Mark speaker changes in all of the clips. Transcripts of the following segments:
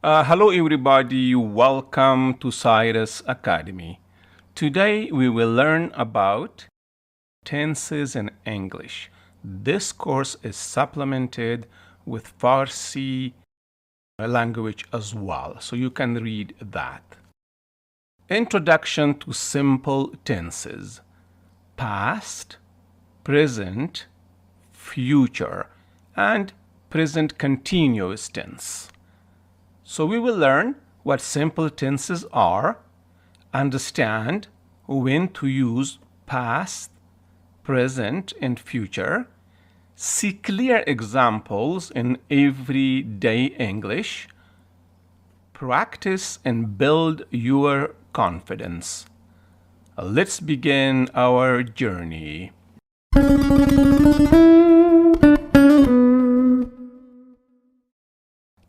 Speaker 1: Hello everybody, welcome to Cyrus Academy. Today we will learn about tenses in English. This course is supplemented with Farsi language as well, so you can read that. Introduction to simple tenses: past, present, future, and present continuous tense. So we will learn what simple tenses are, understand when to use past, present, and future, see clear examples in everyday English, practice and build your confidence. Let's begin our journey.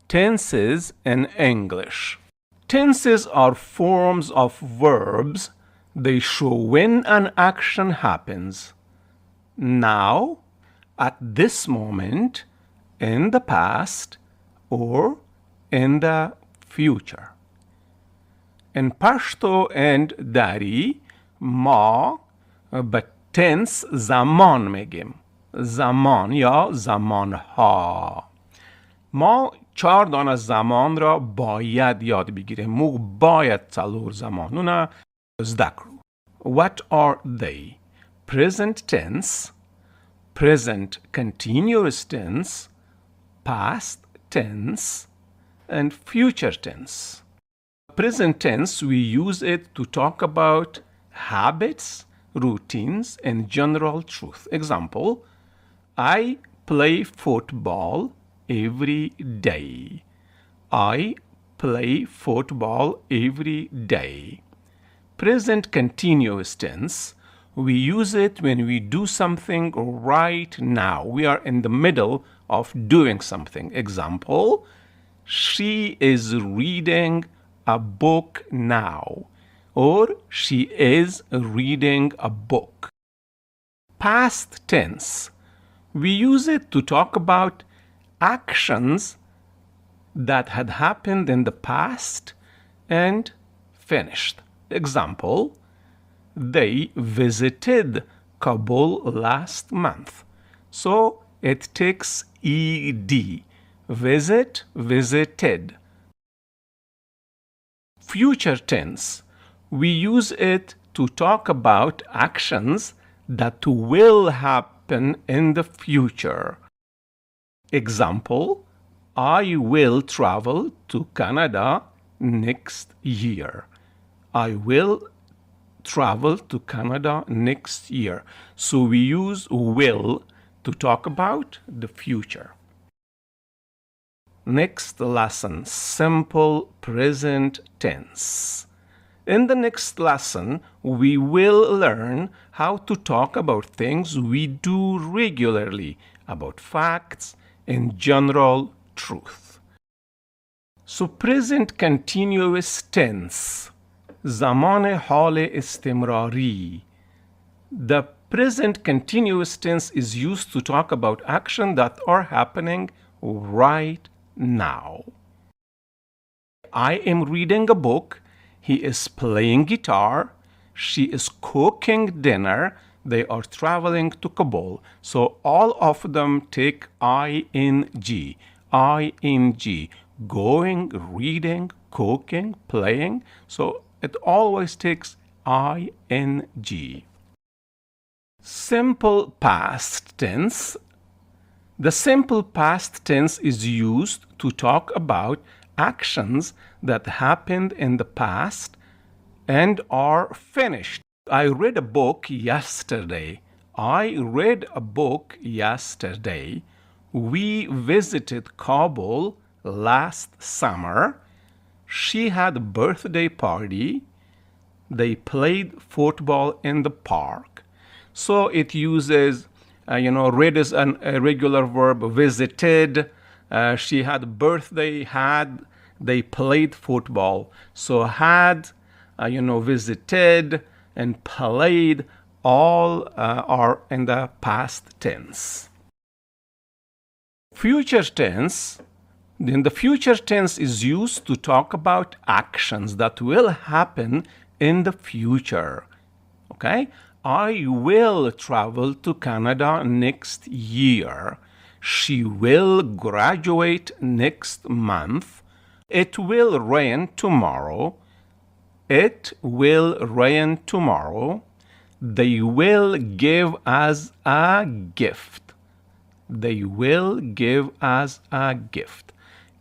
Speaker 1: Tenses in English. Tenses are forms of verbs. They show when an action happens. Now, at this moment, in the past, or in the future. In Pashto and Dari, ما به tense زمان میگیم. زمان یا زمان ها. ما 4 دانه زمان را باید یاد بگیریم. مو باید 4 زمانونه ذکر. What are they? Present tense, present continuous tense, past tense, and future tense. Present tense, we use it to talk about habits, routines, and general truth. Example, I play football every day. I play football every day. Present continuous tense, we use it when we do something right now. We are in the middle of doing something. Example, she is reading a book now, or she is reading a book. Past tense, we use it to talk about actions that had happened in the past and finished. Example, they visited Kabul last month. So it takes ed. Visit, visited. Future tense, we use it to talk about actions that will happen in the future. Example, I will travel to Canada next year. I will travel to Canada next year. So we use will to talk about the future. Next lesson, simple present tense. In the next lesson, we will learn how to talk about things we do regularly, about facts and general truth. So present continuous tense, زمان حال استمراری. The present continuous tense is used to talk about actions that are happening right now. I am reading a book. He is playing guitar. She is cooking dinner. They are traveling to Kabul. So all of them take ing. ing. Going, reading, cooking, playing. So it always takes ing. Simple past tense. The simple past tense is used to talk about actions that happened in the past and are finished. I read a book yesterday. I read a book yesterday. We visited Kabul last summer. She had a birthday party. They played football in the park. So it uses, read is an irregular verb, visited. She had a birthday, had, they played football. So had, visited, and played all are in the past tense. Future tense, Then the future tense is used to talk about actions that will happen in the future. Okay? I will travel to Canada next year. She will graduate next month. It will rain tomorrow. It will rain tomorrow. They will give us a gift. They will give us a gift.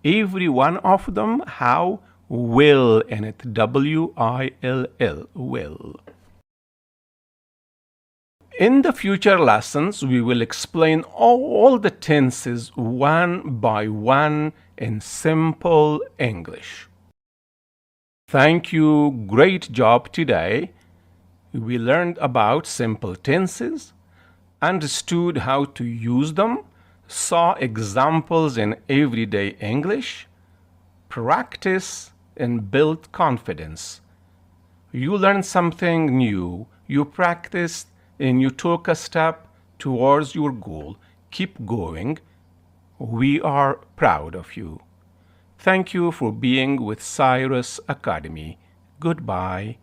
Speaker 1: Every one of them have will in it. W-I-L-L, will. In the future lessons, we will explain all the tenses one by one in simple English. Thank you. Great job today. We learned about simple tenses, understood how to use them, saw examples in everyday English, practice and build confidence. You learned something new, you practiced, and you took a step towards your goal. Keep going. We are proud of you. Thank you for being with Cyrus Academy. Goodbye.